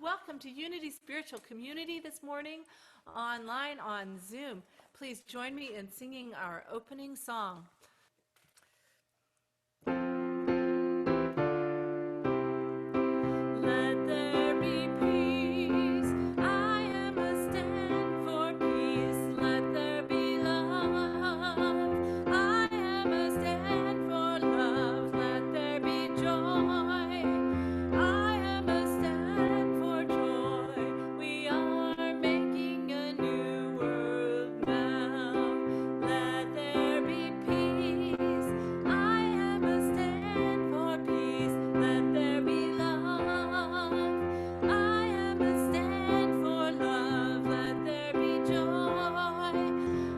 Welcome to Unity Spiritual Community this morning, online on Zoom. Please join me in singing our opening song. Let there be peace. I am a stand for peace. Let there be love. I am a stand for love. Let there be joy. I am a stand for joy. We are making a new world now. Let there be peace. I am a stand for peace. Let there be love. I am a stand for love. Let there be joy.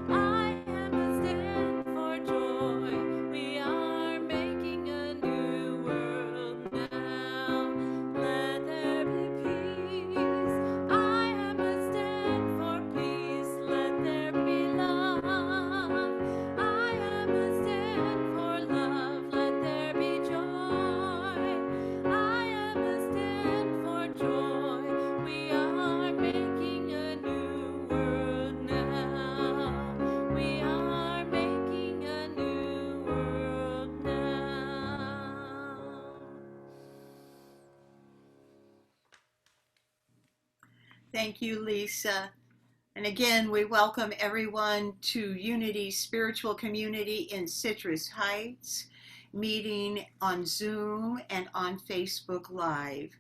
I am a stand for joy. We are making a new world now. Let there be peace. I am a stand for peace. Let there be love. I am a stand for love. Let there be joy. I am a stand for joy. We are making a new world now. We are making a new world now. Thank you, Lisa. And again, we welcome everyone to Unity Spiritual Community in Citrus Heights, meeting on Zoom and on Facebook Live.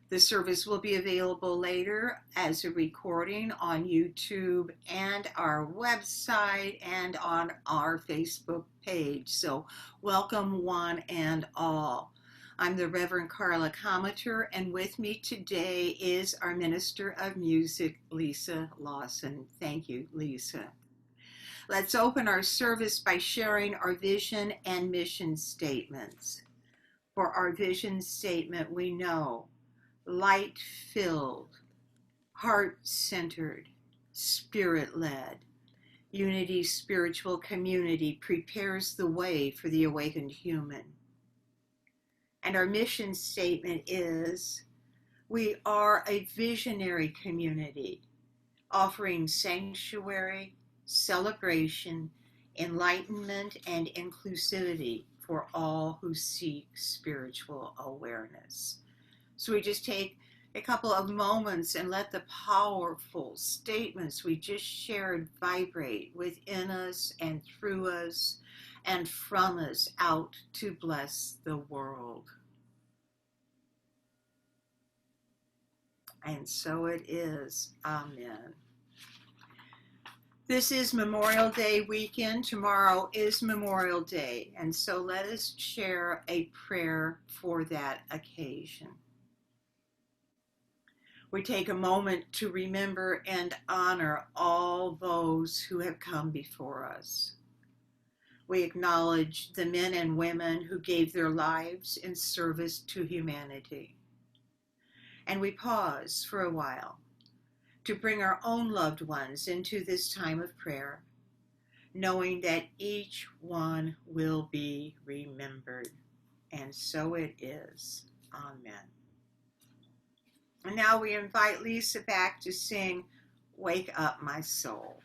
The service will be available later as a recording on YouTube and our website and on our Facebook page. So welcome one and all. I'm the Reverend Carla Comiter, and with me today is our Minister of Music, Lisa Lawson. Thank you, Lisa. Let's open our service by sharing our vision and mission statements. For our vision statement, we know light-filled, heart-centered, spirit-led, Unity Spiritual Community prepares the way for the awakened human. And our mission statement is, we are a visionary community offering sanctuary, celebration, enlightenment, and inclusivity for all who seek spiritual awareness. So we just take a couple of moments and let the powerful statements we just shared vibrate within us and through us and from us out to bless the world. And so it is. Amen. This is Memorial Day weekend. Tomorrow is Memorial Day. And so let us share a prayer for that occasion. We take a moment to remember and honor all those who have come before us. We acknowledge the men and women who gave their lives in service to humanity. And we pause for a while to bring our own loved ones into this time of prayer, knowing that each one will be remembered. And so it is. Amen. And now we invite Lisa back to sing Wake Up My Soul.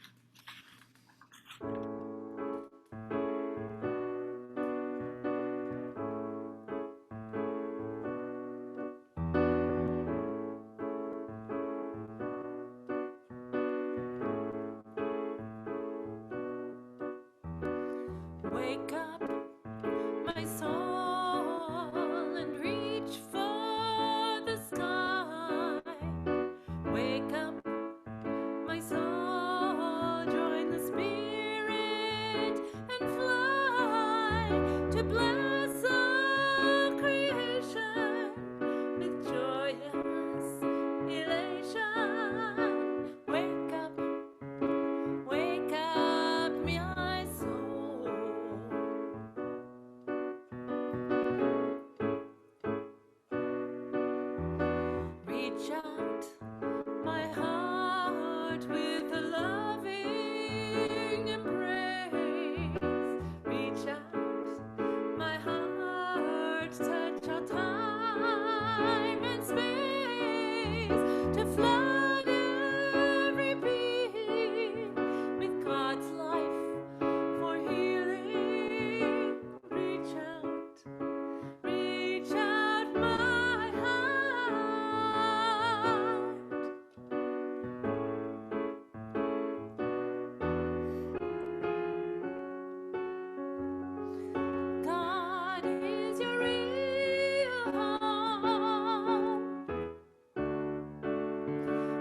Wake up, my soul, and reach for the sky. Wake up, my soul, join the spirit and fly to bless all creation with joyous elation. Wake up, my soul. Reach out, my heart, with a loving embrace. Reach out, my heart, touch our time and space. flood every being with God's life for healing. Reach out my heart. God is your real home.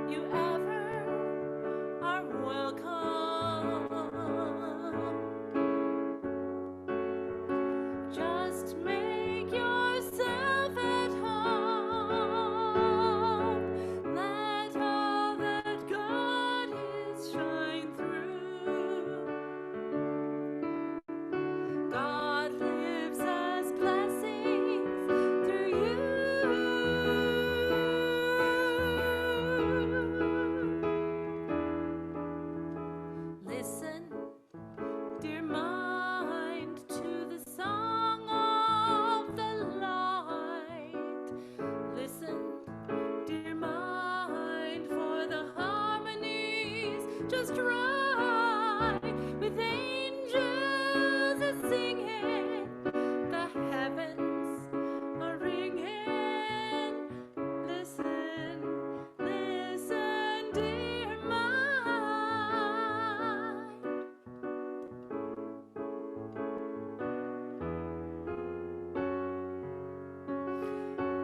You ever are welcome. Just make yourself at home. Let all that God is shine through. God lives as blessings through you. Listen, dear mind, to the song of the light. Listen, dear mind, for the harmonies just right with angels a singing. The heavens are ringing. Listen, listen, dear mind.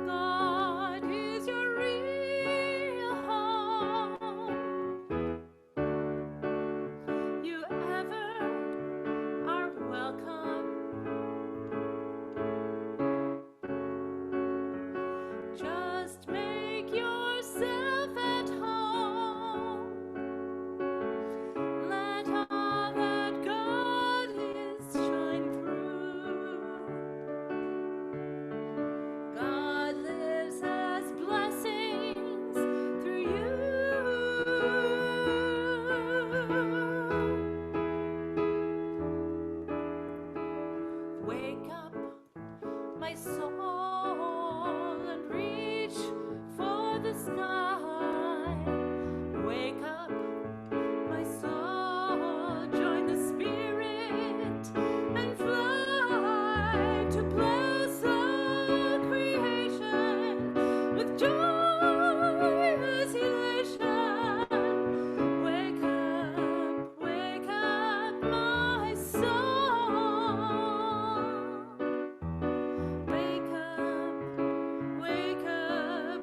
God is your real home. You ever are welcome. Just make yourself at home. Let all that God is shine through. God lives as blessings through you. Wake up, my soul, and reach for the sky. Wake up, my soul, join the Spirit and fly to bless all creation with joyous elation. Wake up, my soul. Wake up,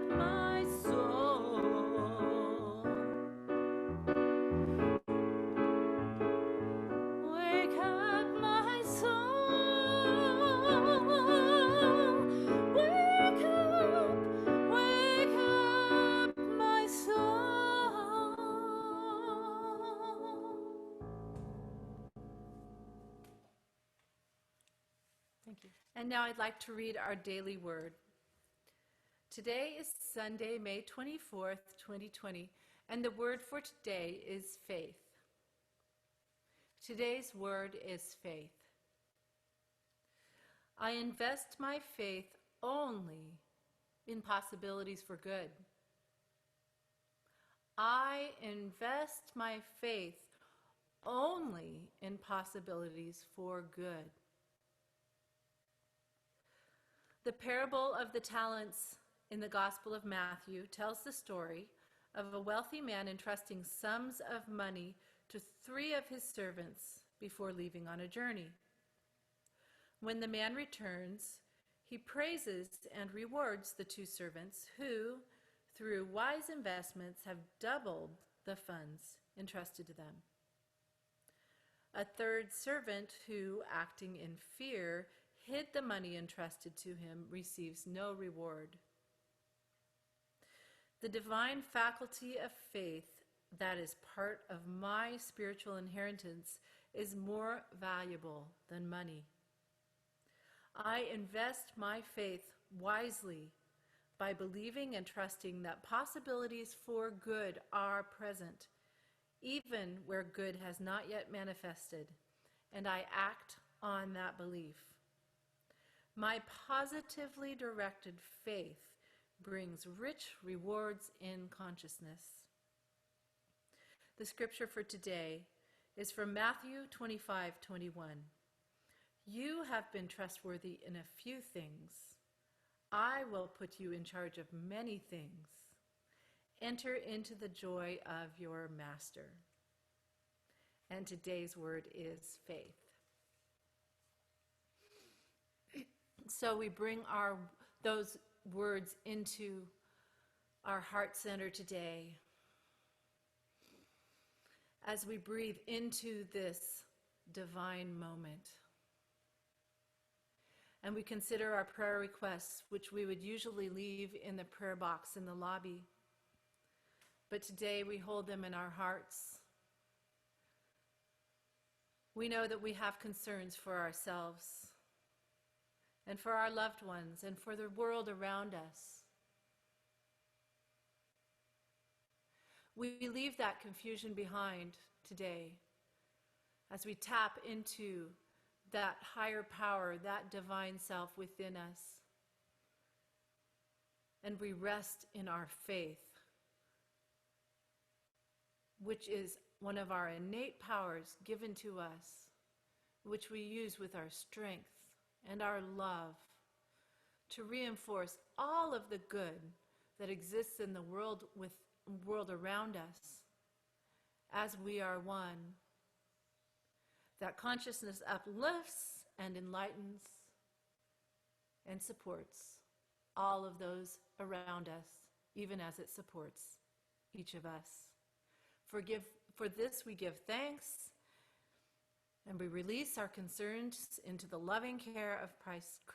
my soul. Wake up, my soul. Wake up, my soul. Thank you. And now I'd like to read our daily word. Today is Sunday, May 24th, 2020, and the word for today is faith. Today's word is faith. I invest my faith only in possibilities for good. I invest my faith only in possibilities for good. The parable of the talents in the Gospel of Matthew tells the story of a wealthy man entrusting sums of money to 3 of his servants before leaving on a journey. When the man returns, he praises and rewards the 2 servants who, through wise investments, have doubled the funds entrusted to them. A 3rd servant who, acting in fear, hid the money entrusted to him receives no reward. The divine faculty of faith that is part of my spiritual inheritance is more valuable than money. I invest my faith wisely by believing and trusting that possibilities for good are present, even where good has not yet manifested, and I act on that belief. My positively directed faith brings rich rewards in consciousness. The scripture for today is from Matthew 25:21. You have been trustworthy in a few things. I will put you in charge of many things. Enter into the joy of your master. And today's word is faith. So we bring those words into our heart center today as we breathe into this divine moment. And we consider our prayer requests, which we would usually leave in the prayer box in the lobby. But today we hold them in our hearts. We know that we have concerns for ourselves and for our loved ones and for the world around us. We leave that confusion behind today as we tap into that higher power, that divine self within us. And we rest in our faith, which is one of our innate powers given to us, which we use with our strength and our love to reinforce all of the good that exists in the world around us as we are one. That consciousness uplifts and enlightens and supports all of those around us, even as it supports each of us. For this we give thanks, and we release our concerns into the loving care of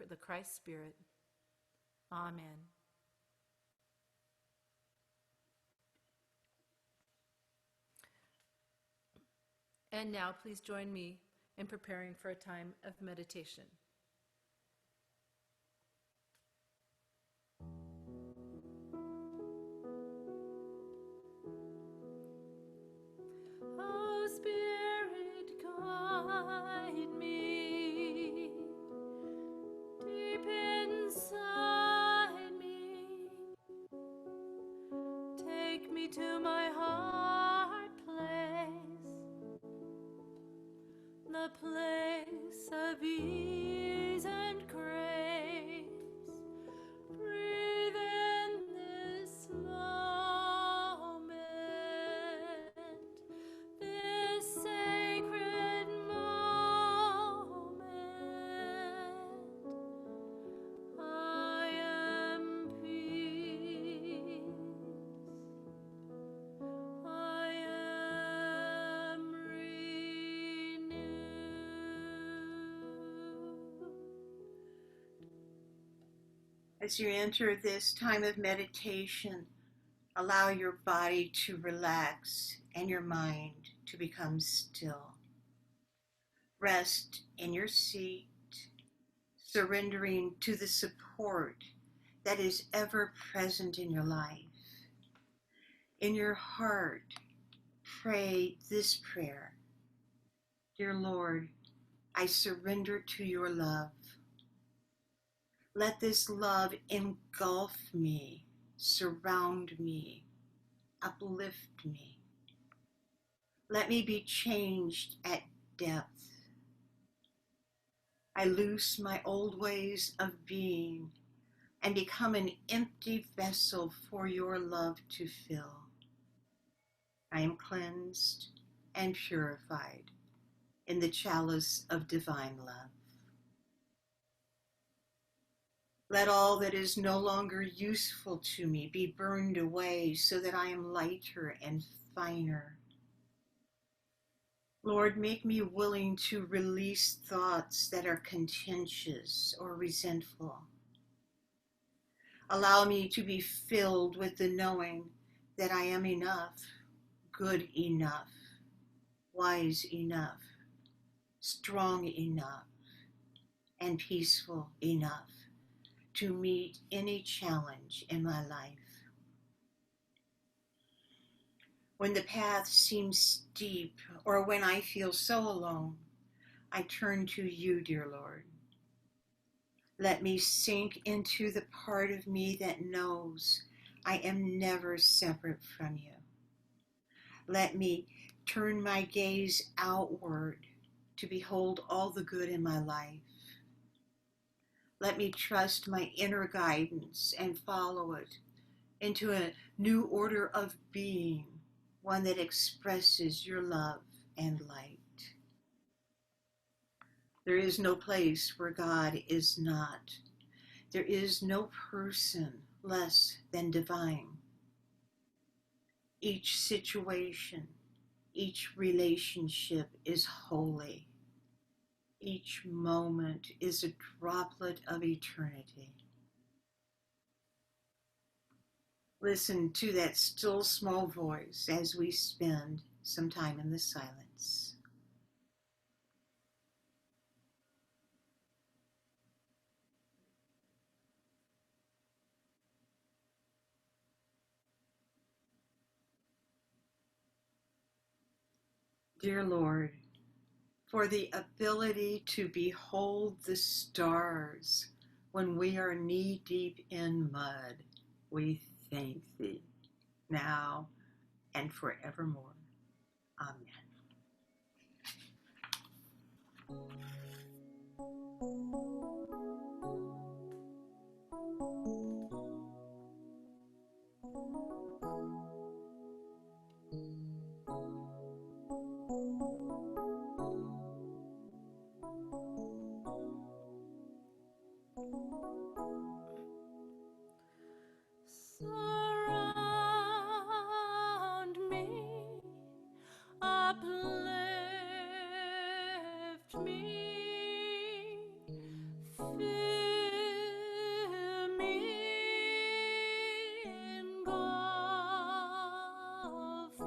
the Christ Spirit. Amen. And now please join me in preparing for a time of meditation. Oh, Spirit, guide me deep inside me. Take me to my heart place, the place of ease and grace. Breathe in this moment, this sacred moment. I am peace. I am renewed. As you enter this time of meditation, allow your body to relax and your mind to become still. Rest in your seat, surrendering to the support that is ever present in your life. In your heart, pray this prayer. Dear Lord, I surrender to your love. Let this love engulf me, surround me, uplift me. Let me be changed at depth. I loose my old ways of being and become an empty vessel for your love to fill. I am cleansed and purified in the chalice of divine love. Let all that is no longer useful to me be burned away so that I am lighter and finer. Lord, make me willing to release thoughts that are contentious or resentful. Allow me to be filled with the knowing that I am enough, good enough, wise enough, strong enough, and peaceful enough to meet any challenge in my life. When the path seems steep or when I feel so alone, I turn to you, dear Lord. Let me sink into the part of me that knows I am never separate from you. Let me turn my gaze outward to behold all the good in my life. Let me trust my inner guidance and follow it into a new order of being, one that expresses your love and light. There is no place where God is not. There is no person less than divine. Each situation, each relationship is holy. Each moment is a droplet of eternity. Listen to that still small voice as we spend some time in the silence. Dear Lord, for the ability to behold the stars when we are knee-deep in mud, we thank thee now and forevermore. Amen. Surround me, uplift me, fill me, engulf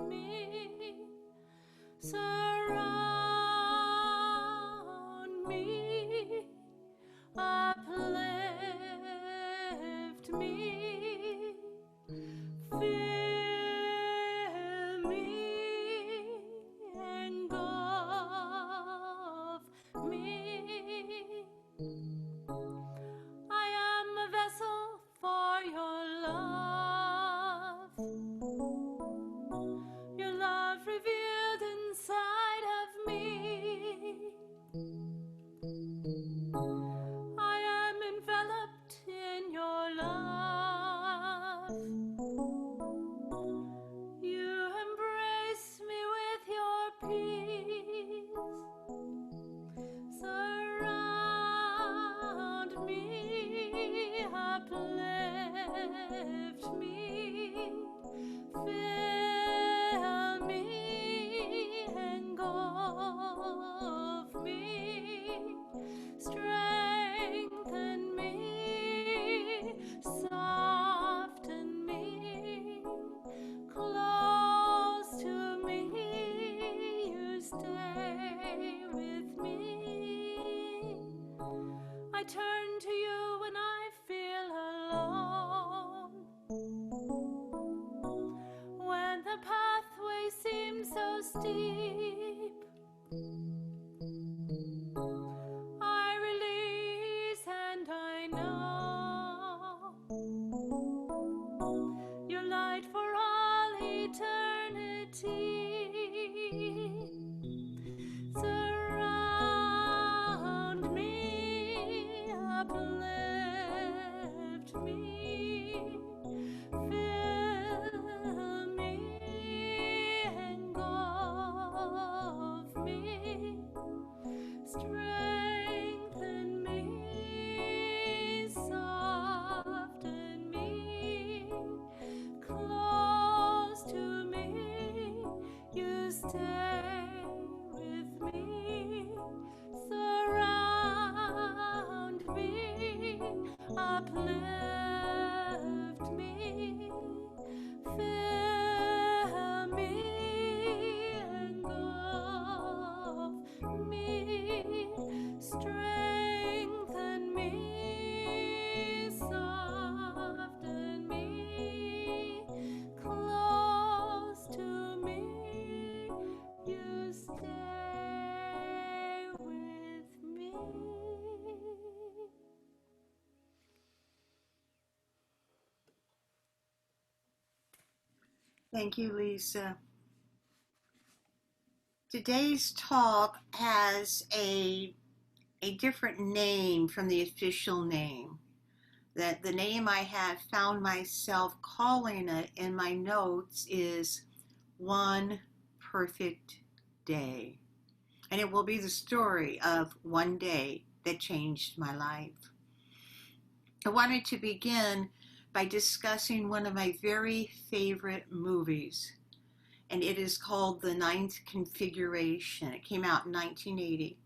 me. Surround me, uplift me, fill me, engulf me. I am a vessel for your love revealed inside of me. I am enveloped in your love. You embrace me with your peace. Surround me, uplift me, fill me, engulf me, strengthen me, soften me, close to me, you stay with me. I turn to you when I feel alone, when the pathway seems so steep. I release and I know your light for all eternity. Surround me, uplift me, fill me, engulf me, strengthen me, soften me, close to me, you stay with me. Surround me, uplift me, fill me, engulf me, strengthen me, soften me, close to me, you stay with me. Thank you, Lisa. Today's talk has a different name from the official name. That the name I have found myself calling it in my notes is One Perfect Day. And it will be the story of one day that changed my life. I wanted to begin by discussing one of my very favorite movies, and it is called The Ninth Configuration. It came out in 1980.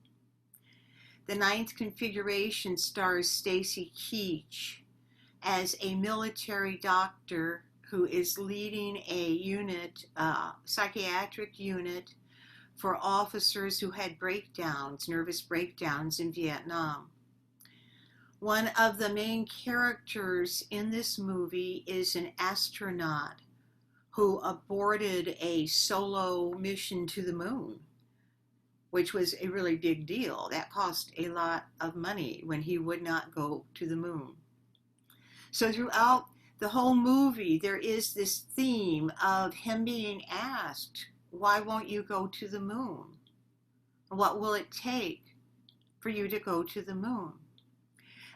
The Ninth Configuration stars Stacy Keach as a military doctor who is leading a unit, psychiatric unit for officers who had breakdowns, nervous breakdowns in Vietnam. One of the main characters in this movie is an astronaut who aborted a solo mission to the moon, which was a really big deal. That cost a lot of money when he would not go to the moon. So throughout the whole movie, there is this theme of him being asked, why won't you go to the moon? What will it take for you to go to the moon?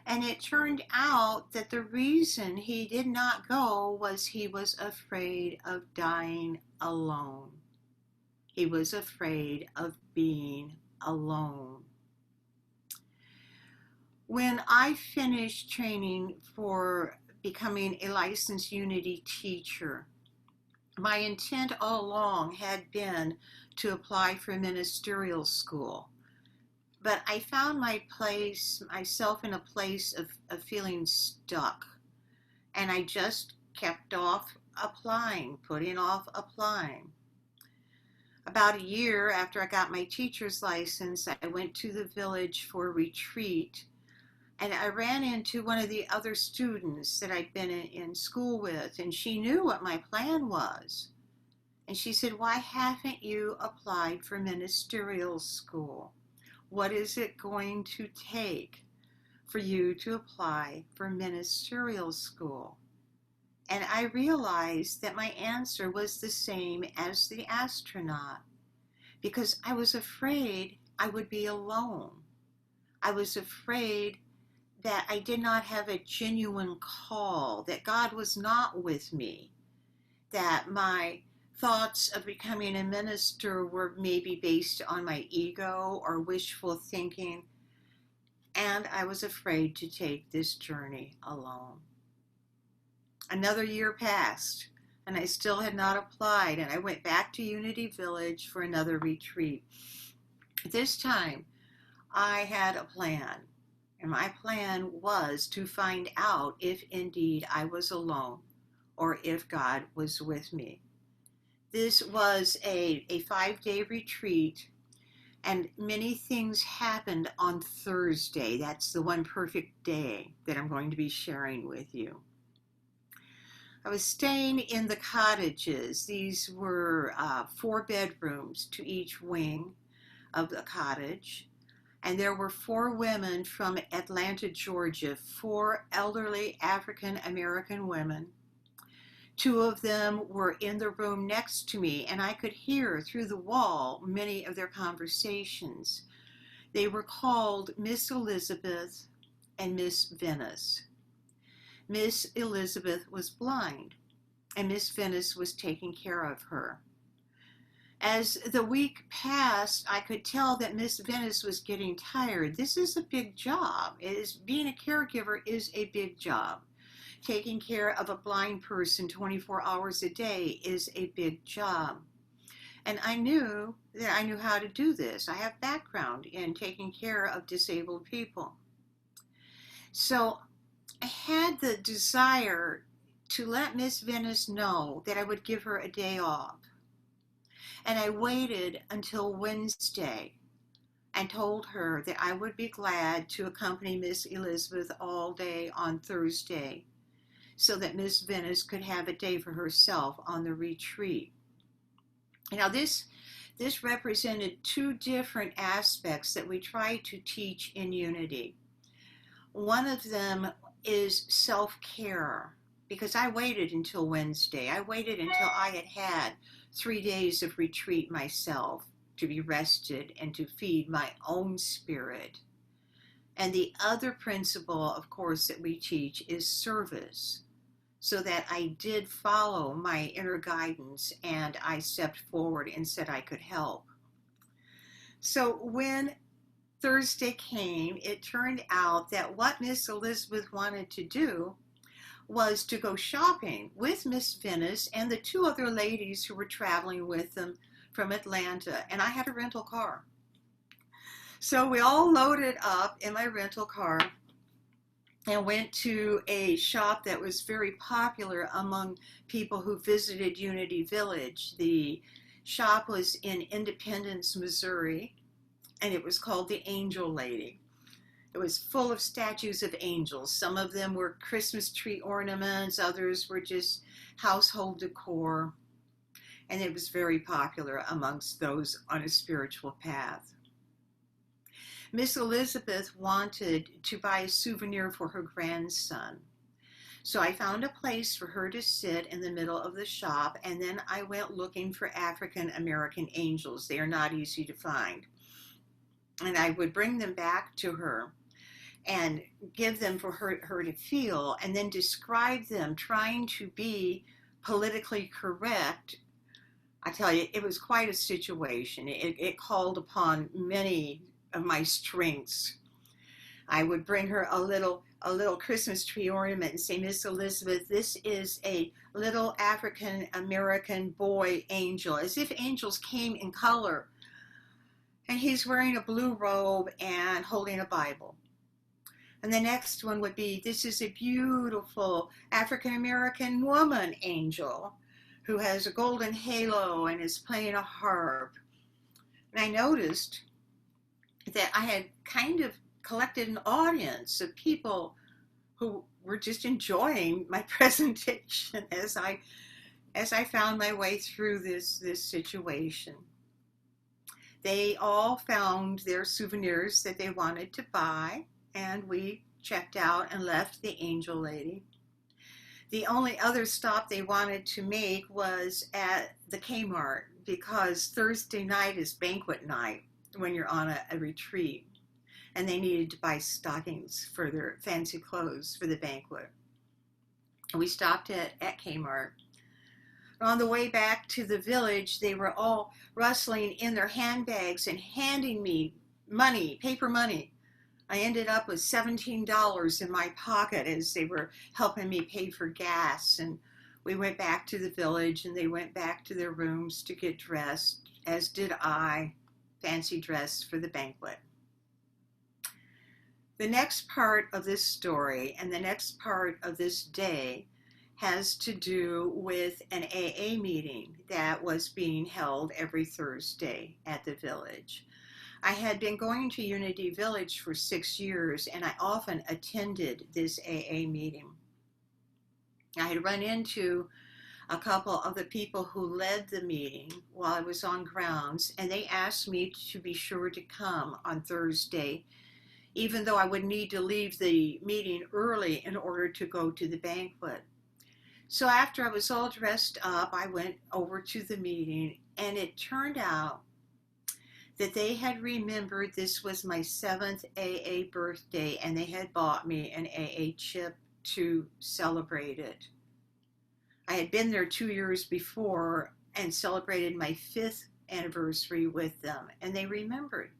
And it turned out that the reason he did not go was he was afraid of dying alone. He was afraid of being alone. When I finished training for becoming a licensed Unity teacher, my intent all along had been to apply for ministerial school. But I found myself in a place of feeling stuck. And I just kept off applying, putting off applying. About a year after I got my teacher's license, I went to the village for a retreat. And I ran into one of the other students that I'd been in school with, and she knew what my plan was. And she said, why haven't you applied for ministerial school? What is it going to take for you to apply for ministerial school? And I realized that my answer was the same as the astronaut, because I was afraid I would be alone. I was afraid that I did not have a genuine call, that God was not with me, that my thoughts of becoming a minister were maybe based on my ego or wishful thinking, and I was afraid to take this journey alone. Another year passed, and I still had not applied, and I went back to Unity Village for another retreat. This time, I had a plan. And my plan was to find out if indeed I was alone or if God was with me. This was a 5-day retreat, and many things happened on Thursday. That's the one perfect day that I'm going to be sharing with you. I was staying in the cottages. These were 4 bedrooms to each wing of the cottage. And there were 4 women from Atlanta, Georgia, 4 elderly African American women. 2 of them were in the room next to me, and I could hear through the wall many of their conversations. They were called Miss Elizabeth and Miss Venice. Miss Elizabeth was blind, and Miss Venice was taking care of her. As the week passed, I could tell that Miss Venice was getting tired. This is a big job. Being a caregiver is a big job. Taking care of a blind person 24 hours a day is a big job. And I knew that I knew how to do this. I have background in taking care of disabled people. So I had the desire to let Miss Venice know that I would give her a day off. And I waited until Wednesday and told her that I would be glad to accompany Miss Elizabeth all day on Thursday so that Miss Venice could have a day for herself on the retreat. Now this represented 2 different aspects that we try to teach in Unity. One of them is self-care. because I waited until Wednesday. I waited until I had had 3 days of retreat myself to be rested and to feed my own spirit. And the other principle, of course, that we teach is service, so that I did follow my inner guidance and I stepped forward and said I could help. So when Thursday came, it turned out that what Miss Elizabeth wanted to do was to go shopping with Miss Venice and the two other ladies who were traveling with them from Atlanta, and I had a rental car. So we all loaded up in my rental car and went to a shop that was very popular among people who visited Unity Village. The shop was in Independence, Missouri, and it was called the Angel Lady. It was full of statues of angels. Some of them were Christmas tree ornaments, others were just household decor, and it was very popular amongst those on a spiritual path. Miss Elizabeth wanted to buy a souvenir for her grandson. So I found a place for her to sit in the middle of the shop, and then I went looking for African American angels. They are not easy to find. And I would bring them back to her and give them for her to feel, and then describe them, trying to be politically correct. I tell you, it was quite a situation. It called upon many of my strengths. I would bring her a little Christmas tree ornament and say, Miss Elizabeth, this is a little African American boy angel, as if angels came in color. And he's wearing a blue robe and holding a Bible. And the next one would be, this is a beautiful African American woman angel who has a golden halo and is playing a harp. And I noticed that I had kind of collected an audience of people who were just enjoying my presentation as I found my way through this situation. They all found their souvenirs that they wanted to buy, and we checked out and left the Angel Lady. The only other stop they wanted to make was at the Kmart, because Thursday night is banquet night when you're on a retreat, and they needed to buy stockings for their fancy clothes for the banquet. We stopped at Kmart. On the way back to the village, they were all rustling in their handbags and handing me money, paper money. I ended up with $17 in my pocket as they were helping me pay for gas. And we went back to the village, and they went back to their rooms to get dressed, as did I, fancy dress for the banquet. The next part of this story and the next part of this day has to do with an AA meeting that was being held every Thursday at the village. I had been going to Unity Village for 6 years, and I often attended this AA meeting. I had run into a couple of the people who led the meeting while I was on grounds, and they asked me to be sure to come on Thursday, even though I would need to leave the meeting early in order to go to the banquet. So after I was all dressed up, I went over to the meeting, and it turned out that they had remembered this was my 7th AA birthday, and they had bought me an AA chip to celebrate it. I had been there 2 years before and celebrated my 5th anniversary with them, and they remembered,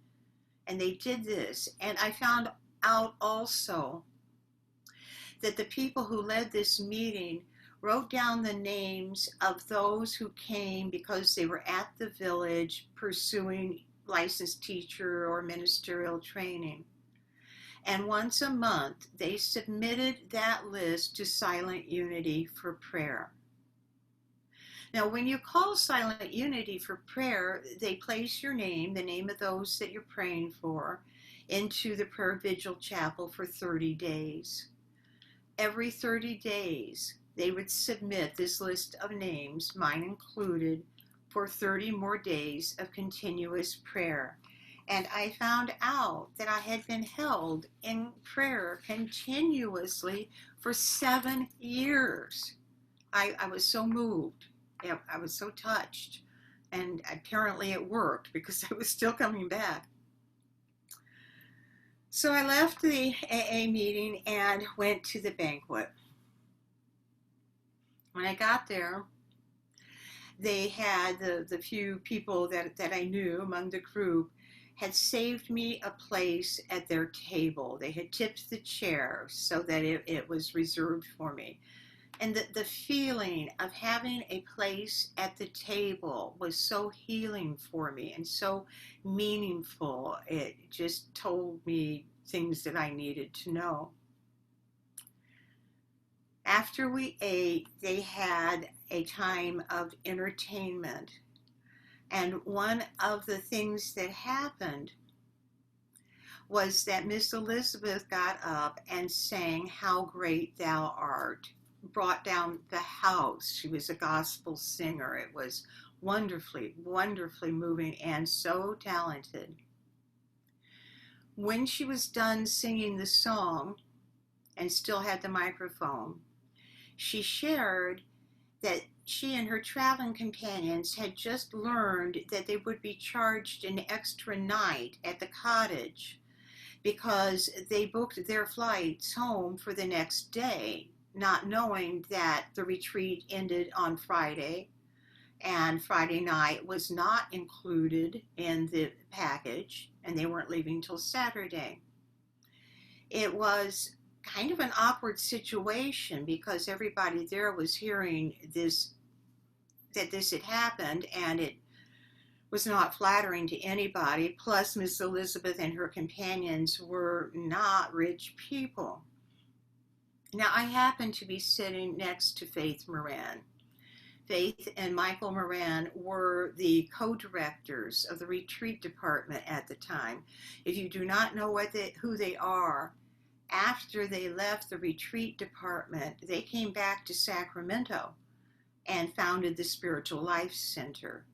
and they did this. And I found out also that the people who led this meeting wrote down the names of those who came because they were at the village pursuing licensed teacher or ministerial training. And once a month, they submitted that list to Silent Unity for prayer. Now, when you call Silent Unity for prayer, they place your name, the name of those that you're praying for, into the prayer vigil chapel for 30 days. Every 30 days, they would submit this list of names, mine included, for 30 more days of continuous prayer. And I found out that I had been held in prayer continuously for 7 years. I was so moved. I was so touched. And apparently it worked because I was still coming back. So I left the AA meeting and went to the banquet. When I got there, they had the few people that I knew among the group had saved me a place at their table. They had tipped the chair so that it was reserved for me. And the feeling of having a place at the table was so healing for me and so meaningful. It just told me things that I needed to know. After we ate, they had a time of entertainment. And one of the things that happened was that Miss Elizabeth got up and sang "How Great Thou Art," brought down the house. She was a gospel singer. It was wonderfully, wonderfully moving and so talented. When she was done singing the song and still had the microphone, she shared that she and her traveling companions had just learned that they would be charged an extra night at the cottage because they booked their flights home for the next day, not knowing that the retreat ended on Friday, and Friday night was not included in the package, and they weren't leaving till Saturday. It was kind of an awkward situation because everybody there was hearing that this had happened, and it was not flattering to anybody. Plus, Miss Elizabeth and her companions were not rich people. Now, I happened to be sitting next to Faith Moran. Faith and Michael Moran were the co-directors of the retreat department at the time. If you do not know who they are, after they left the retreat department, they came back to Sacramento and founded the Spiritual Life Center.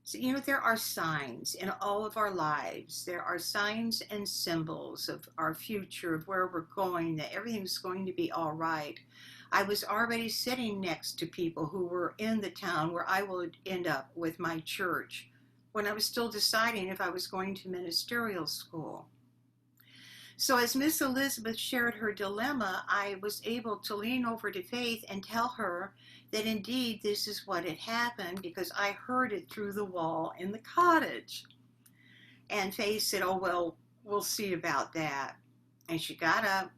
So, there are signs in all of our lives. There are signs and symbols of our future, of where we're going, that everything's going to be all right. I was already sitting next to people who were in the town where I would end up with my church when I was still deciding if I was going to ministerial school. So as Miss Elizabeth shared her dilemma, I was able to lean over to Faith and tell her that indeed this is what had happened because I heard it through the wall in the cottage. And Faith said, "Oh, well, we'll see about that." And she got up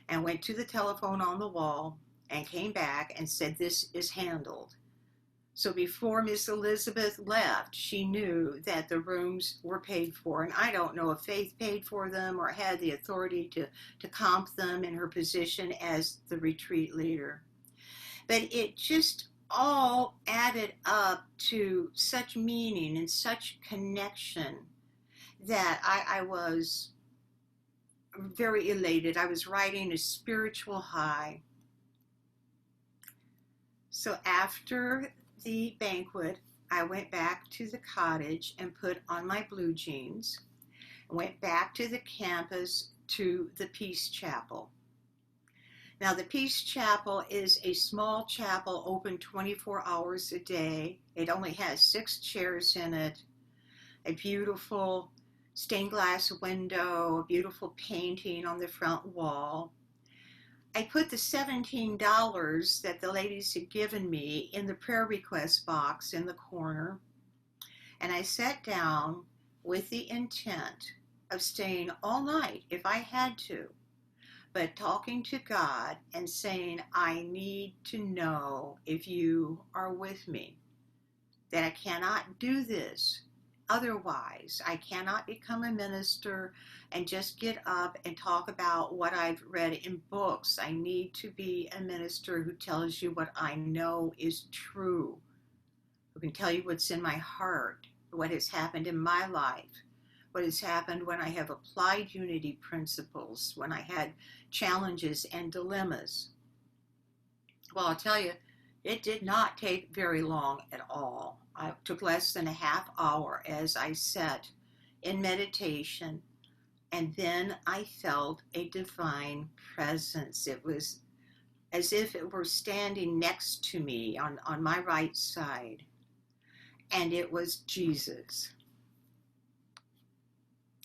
and went to the telephone on the wall and came back and said, "This is handled." So before Miss Elizabeth left, she knew that the rooms were paid for. And I don't know if Faith paid for them or had the authority to comp them in her position as the retreat leader. But it just all added up to such meaning and such connection that I was very elated. I was riding a spiritual high. So after the banquet, I went back to the cottage and put on my blue jeans, went back to the campus to the Peace Chapel. Now, the Peace Chapel is a small chapel open 24 hours a day. It only has 6 chairs in it, a beautiful stained glass window, a beautiful painting on the front wall. I put the $17 that the ladies had given me in the prayer request box in the corner, and I sat down with the intent of staying all night if I had to, but talking to God and saying, "I need to know if you are with me, that I cannot do this. Otherwise, I cannot become a minister and just get up and talk about what I've read in books. I need to be a minister who tells you what I know is true, who can tell you what's in my heart, what has happened in my life, what has happened when I have applied unity principles, when I had challenges and dilemmas." Well, I'll tell you, it did not take very long at all. It took less than a half hour as I sat in meditation, and then I felt a divine presence. It was as if it were standing next to me on my right side, and it was Jesus.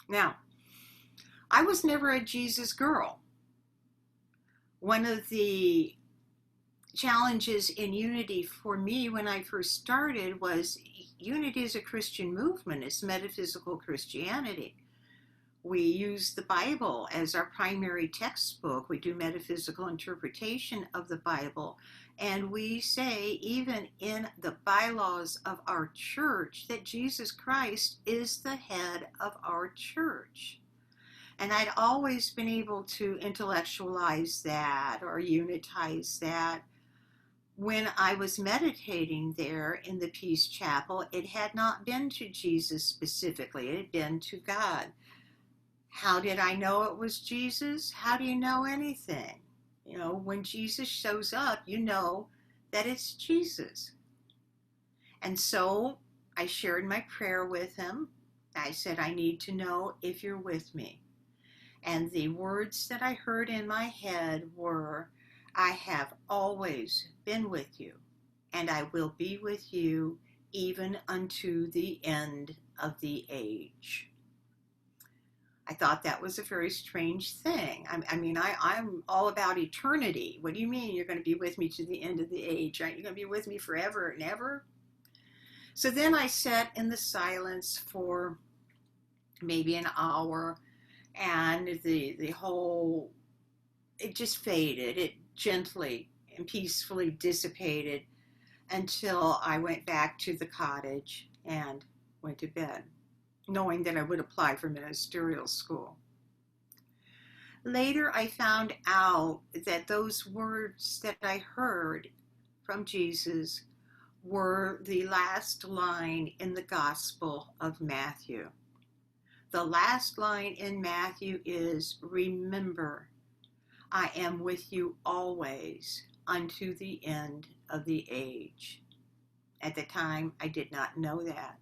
Now, I was never a Jesus girl. One of the challenges in Unity for me when I first started was Unity is a Christian movement. It's metaphysical Christianity. We use the Bible as our primary textbook. We do metaphysical interpretation of the Bible. And we say, even in the bylaws of our church, that Jesus Christ is the head of our church. And I'd always been able to intellectualize that or unitize that. When I was meditating there in the Peace Chapel, it had not been to Jesus specifically, it had been to God. How did I know it was Jesus? How do you know anything? You know, when Jesus shows up, you know that it's Jesus. And so I shared my prayer with him. I said, I need to know if you're with me. And the words that I heard in my head were, I have always been with you, and I will be with you even unto the end of the age. I thought that was a very strange thing. I'm all about eternity. What do you mean you're going to be with me to the end of the age? Aren't you going to be with me forever and ever? So then I sat in the silence for maybe an hour, and the whole, it just faded. It gently and peacefully dissipated until I went back to the cottage and went to bed, knowing that I would apply for ministerial school. Later, I found out that those words that I heard from Jesus were the last line in the Gospel of Matthew. The last line in Matthew is, remember, I am with you always unto the end of the age. At the time, I did not know that.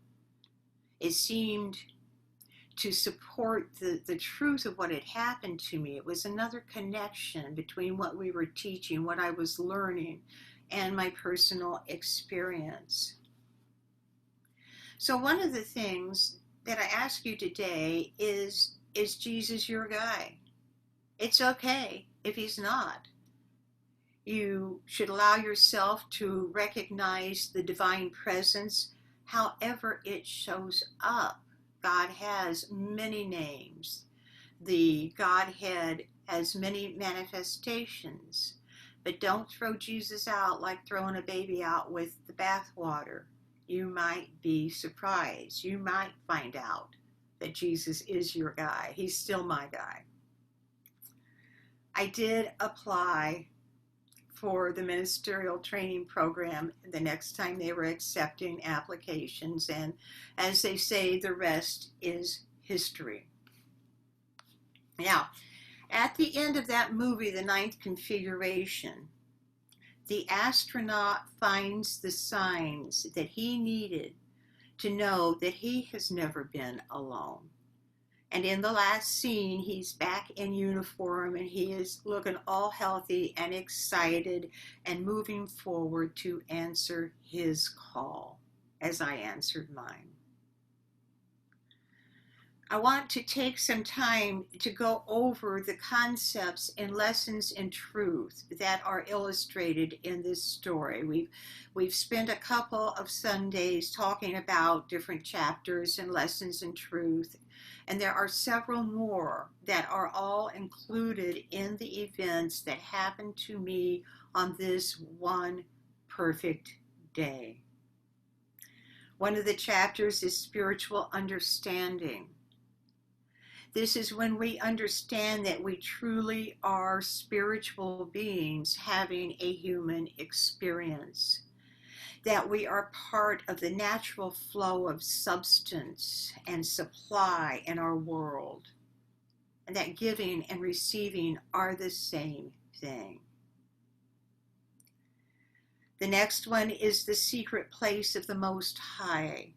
It seemed to support the truth of what had happened to me. It was another connection between what we were teaching, what I was learning, and my personal experience. So one of the things that I ask you today is Jesus your guy? It's okay if he's not. You should allow yourself to recognize the divine presence however it shows up. God has many names. The Godhead has many manifestations. But don't throw Jesus out like throwing a baby out with the bathwater. You might be surprised. You might find out that Jesus is your guy. He's still my guy. I did apply for the ministerial training program the next time they were accepting applications, and as they say, the rest is history. Now, at the end of that movie, The Ninth Configuration, the astronaut finds the signs that he needed to know that he has never been alone. And in the last scene, he's back in uniform and he is looking all healthy and excited and moving forward to answer his call, as I answered mine. I want to take some time to go over the concepts and lessons in truth that are illustrated in this story. We've spent a couple of Sundays talking about different chapters and lessons in truth, and there are several more that are all included in the events that happened to me on this one perfect day. One of the chapters is spiritual understanding. This is when we understand that we truly are spiritual beings having a human experience, that we are part of the natural flow of substance and supply in our world, and that giving and receiving are the same thing. The next one is the secret place of the Most High.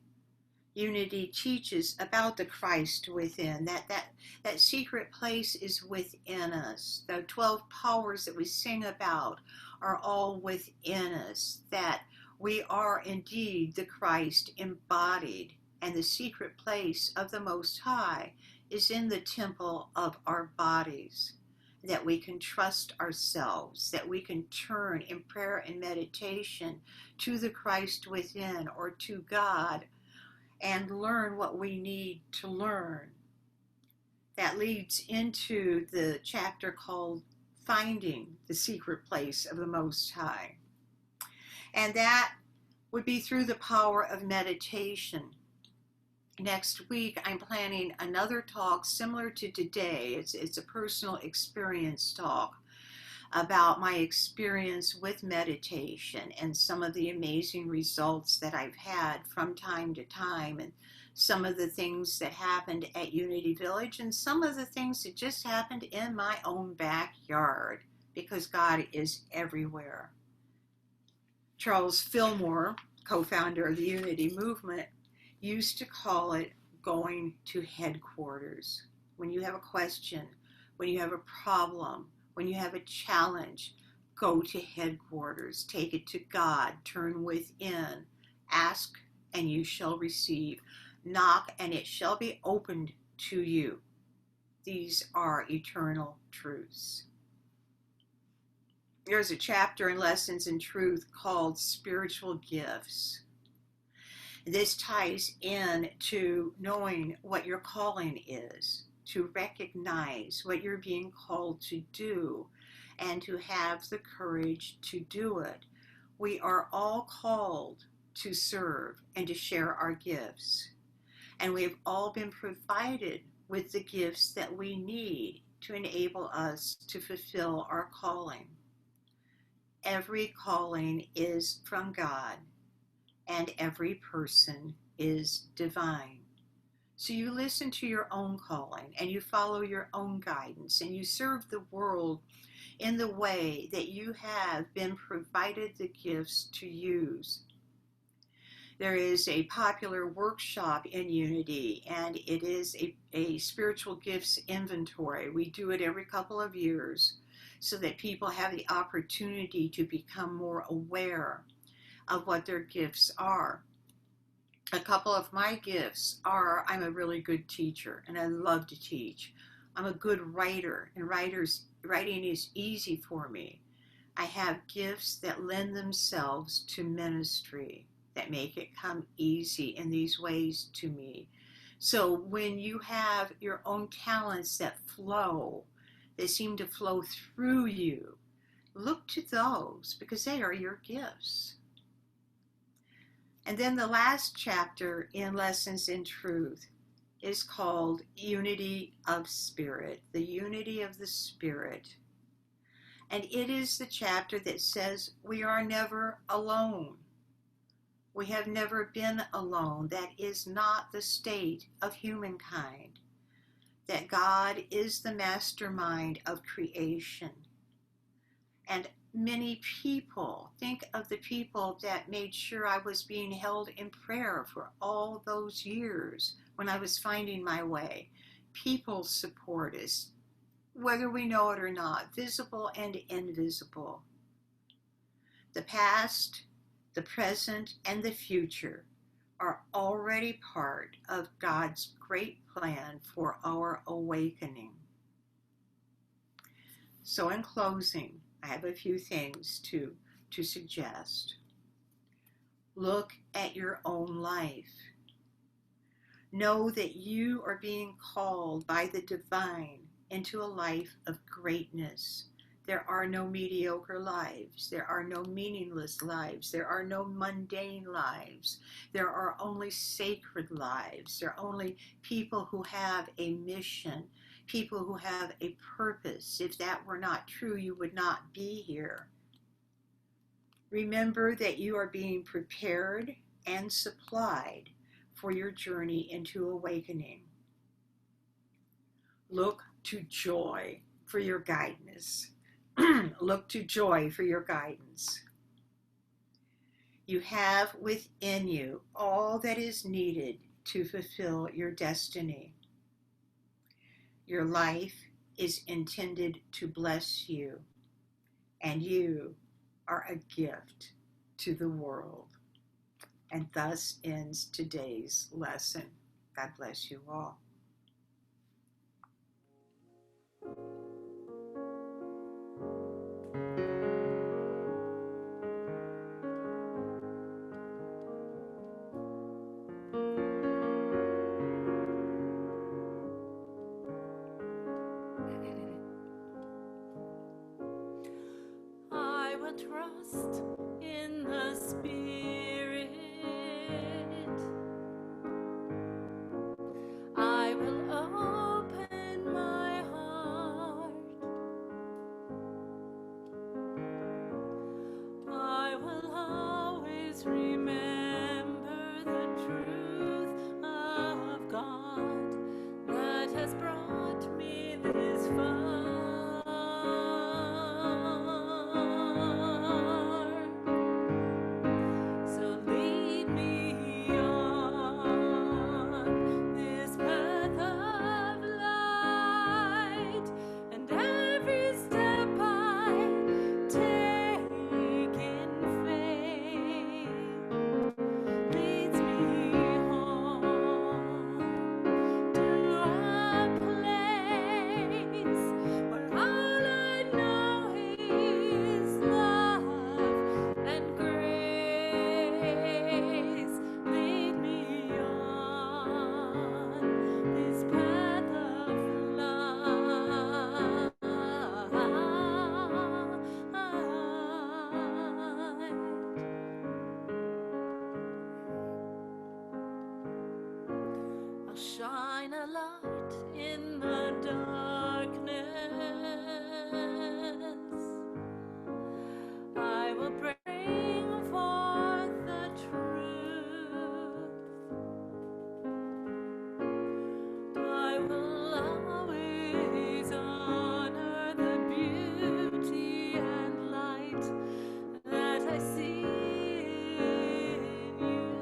Unity teaches about the Christ within, that secret place is within us. The 12 powers that we sing about are all within us, that we are indeed the Christ embodied, and the secret place of the Most High is in the temple of our bodies, that we can trust ourselves, that we can turn in prayer and meditation to the Christ within or to God and learn what we need to learn. That leads into the chapter called Finding the Secret Place of the Most High. And that would be through the power of meditation. Next week, I'm planning another talk similar to today. It's a personal experience talk about my experience with meditation and some of the amazing results that I've had from time to time, and some of the things that happened at Unity Village, and some of the things that just happened in my own backyard, because God is everywhere. Charles Fillmore, co-founder of the Unity movement, used to call it going to headquarters. When you have a question, when you have a problem, when you have a challenge, go to headquarters. Take it to God. Turn within. Ask and you shall receive. Knock and it shall be opened to you. These are eternal truths. There's a chapter in Lessons in Truth called Spiritual Gifts. This ties in to knowing what your calling is, to recognize what you're being called to do, and to have the courage to do it. We are all called to serve and to share our gifts. And we've all been provided with the gifts that we need to enable us to fulfill our calling. Every calling is from God, and every person is divine. So you listen to your own calling, and you follow your own guidance, and you serve the world in the way that you have been provided the gifts to use. There is a popular workshop in Unity, and it is a spiritual gifts inventory. We do it every couple of years so that people have the opportunity to become more aware of what their gifts are. A couple of my gifts are, I'm a really good teacher and I love to teach. I'm a good writer, and writing is easy for me. I have gifts that lend themselves to ministry, that make it come easy in these ways to me. So when you have your own talents that flow, they seem to flow through you, look to those because they are your gifts. And then the last chapter in Lessons in Truth is called Unity of Spirit, the unity of the Spirit. And it is the chapter that says we are never alone. We have never been alone. That is not the state of humankind. That God is the mastermind of creation. And many people, think of the people that made sure I was being held in prayer for all those years when I was finding my way. People support us, whether we know it or not, visible and invisible. The past, the present, and the future are already part of God's great plan for our awakening. So in closing, I have a few things to suggest. Look at your own life. Know that you are being called by the divine into a life of greatness. There are no mediocre lives. There are no meaningless lives. There are no mundane lives. There are only sacred lives. There are only people who have a mission, people who have a purpose. If that were not true, you would not be here. Remember that you are being prepared and supplied for your journey into awakening. Look to joy for your guidance. Look to joy for your guidance. You have within you all that is needed to fulfill your destiny. Your life is intended to bless you, and you are a gift to the world. And thus ends today's lesson. God bless you all. I will trust in the Spirit. I will open my heart. I will always remember the truth of God that has brought me this far. So lead me on this path of light, and every step I take in faith leads me home to a place where all I know is love and grace. Lead me on this path of light. I'll shine a light in the darkness. I will bring forth the truth. I will always honor the beauty and light that I see in you.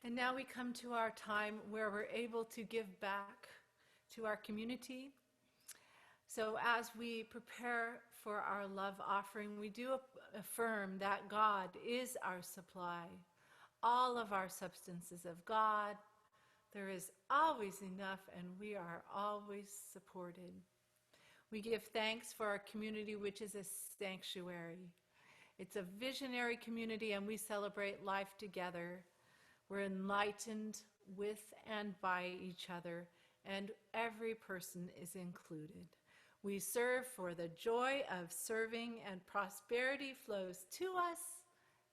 And now we come to our time where we're able to give back to our community. So as we prepare for our love offering, we do affirm that God is our supply, all of our substances of God. There is always enough, and we are always supported. We give thanks for our community, which is a sanctuary. It's a visionary community, and we celebrate life together. We're enlightened with and by each other, and every person is included. We serve for the joy of serving, and prosperity flows to us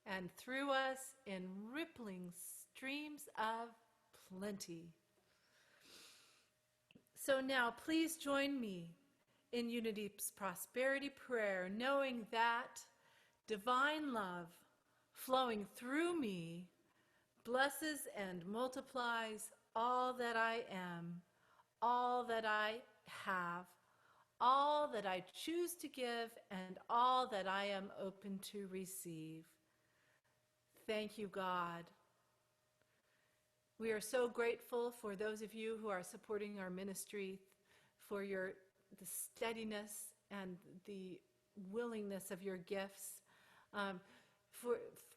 and through us in rippling streams of plenty. So now please join me in Unity's prosperity prayer, knowing that divine love flowing through me blesses and multiplies all that I am, all that I have, all that I choose to give, and all that I am open to receive. Thank you, God. We are so grateful for those of you who are supporting our ministry, for the steadiness and the willingness of your gifts.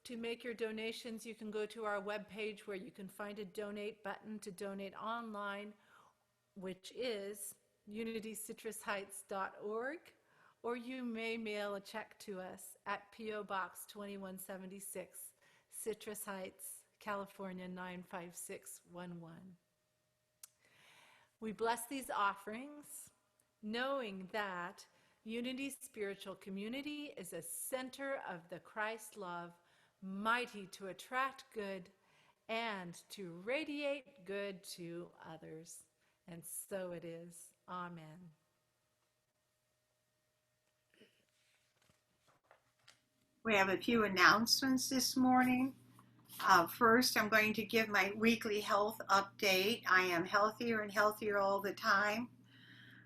To make your donations, you can go to our webpage where you can find a donate button to donate online, which is unitycitrusheights.org, or you may mail a check to us at P.O. Box 2176, Citrus Heights, California 95611. We bless these offerings, knowing that Unity Spiritual Community is a center of the Christ love, mighty to attract good and to radiate good to others. And so it is. Amen. We have a few announcements this morning. First, I'm going to give my weekly health update. I am healthier and healthier all the time.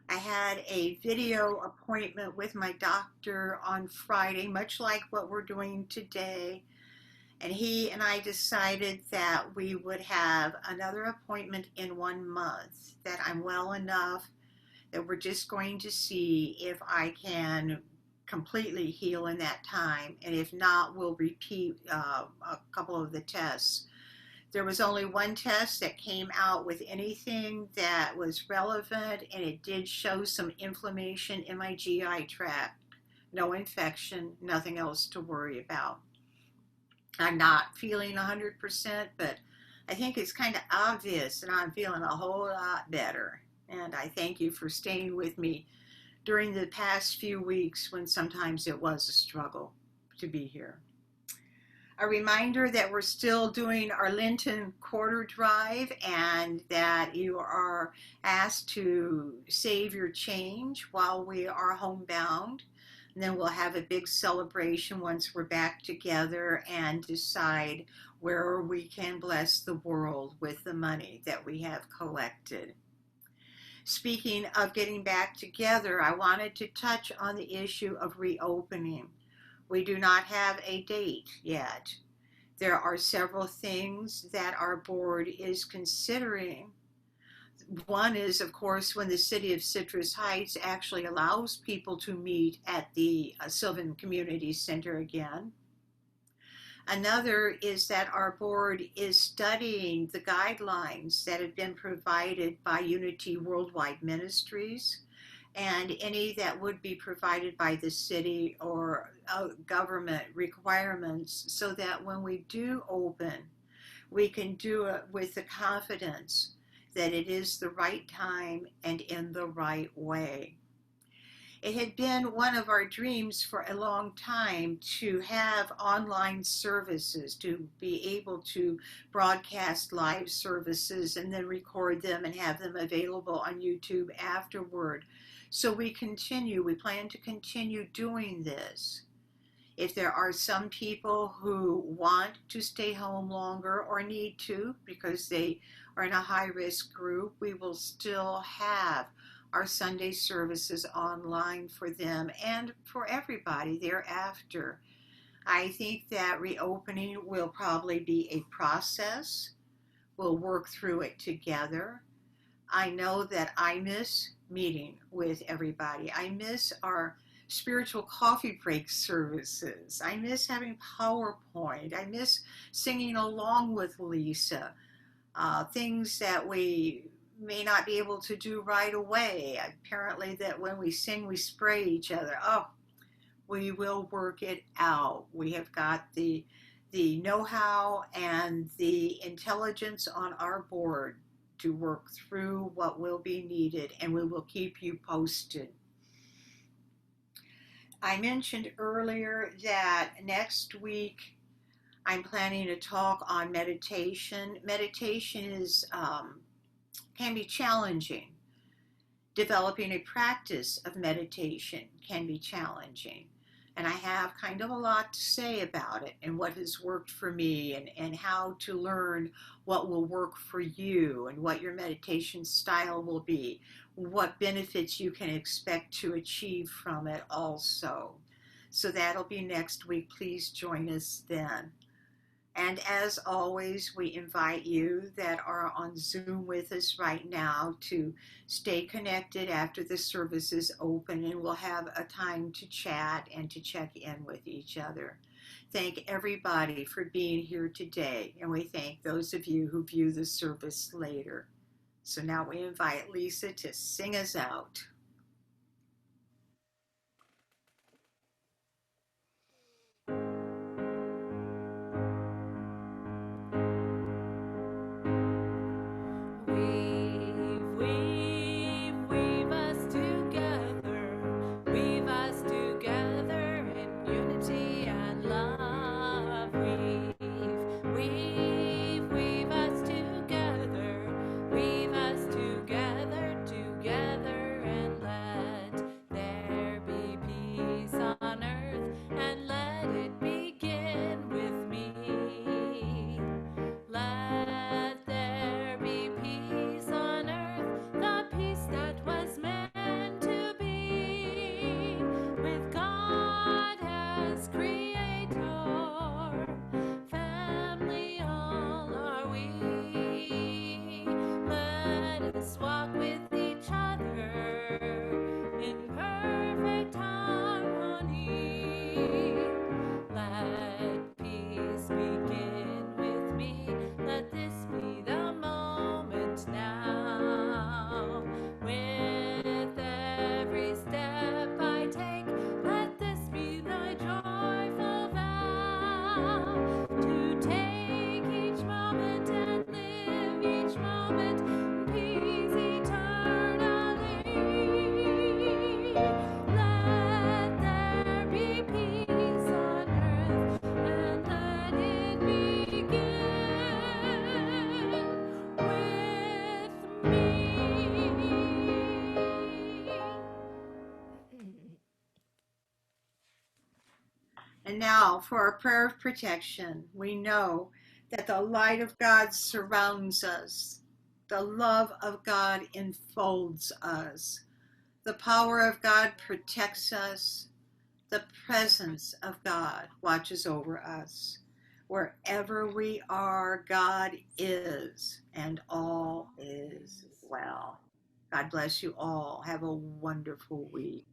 I had a video appointment with my doctor on Friday, much like what we're doing today. And he and I decided that we would have another appointment in 1 month, that I'm well enough, that we're just going to see if I can completely heal in that time. And if not, we'll repeat a couple of the tests. There was only one test that came out with anything that was relevant, and it did show some inflammation in my GI tract. No infection, nothing else to worry about. I'm not feeling 100%, but I think it's kind of obvious, and I'm feeling a whole lot better. And I thank you for staying with me during the past few weeks when sometimes it was a struggle to be here. A reminder that we're still doing our Lenten quarter drive, and that you are asked to save your change while we are homebound. And then we'll have a big celebration once we're back together and decide where we can bless the world with the money that we have collected. Speaking of getting back together, I wanted to touch on the issue of reopening. We do not have a date yet. There are several things that our board is considering. One is, of course, when the city of Citrus Heights actually allows people to meet at the Sylvan Community Center again. Another is that our board is studying the guidelines that have been provided by Unity Worldwide Ministries, and any that would be provided by the city or government requirements, so that when we do open, we can do it with the confidence that it is the right time and in the right way. It had been one of our dreams for a long time to have online services, to be able to broadcast live services and then record them and have them available on YouTube afterward. So we plan to continue doing this. If there are some people who want to stay home longer or need to because they are in a high-risk group, we will still have our Sunday services online for them and for everybody thereafter. I think that reopening will probably be a process. We'll work through it together. I know that I miss meeting with everybody. I miss our spiritual coffee break services. I miss having PowerPoint. I miss singing along with Lisa. Things that we may not be able to do right away. Apparently, that when we sing, we spray each other. Oh, we will work it out. We have got the know-how and the intelligence on our board to work through what will be needed, and we will keep you posted. I mentioned earlier that next week I'm planning to talk on meditation. Meditation can be challenging. Developing a practice of meditation can be challenging. And I have kind of a lot to say about it and what has worked for me, and how to learn what will work for you and what your meditation style will be, what benefits you can expect to achieve from it also. So that'll be next week. Please join us then. And as always, we invite you that are on Zoom with us right now to stay connected after the service is open, and we'll have a time to chat and to check in with each other. Thank everybody for being here today, and we thank those of you who view the service later. So now we invite Lisa to sing us out. Weave us together. Weave us together in unity and love. Weave us together. Weave us together, together, and let there be peace on earth, and let it begin with me. Let there be peace on earth, the peace that was meant to be, with God as creator. Family all are we. Let us walk with each other in perfect harmony. Let peace begin with me. Let this be the moment now. With every step I take, let this be the joyful vow to take each moment and live each moment in peace eternally. Let there be peace on earth, and let it begin with me. And now for our prayer of protection. We know that the light of God surrounds us, the love of God enfolds us, the power of God protects us, the presence of God watches over us. Wherever we are, God is, and all is well. God bless you all. Have a wonderful week.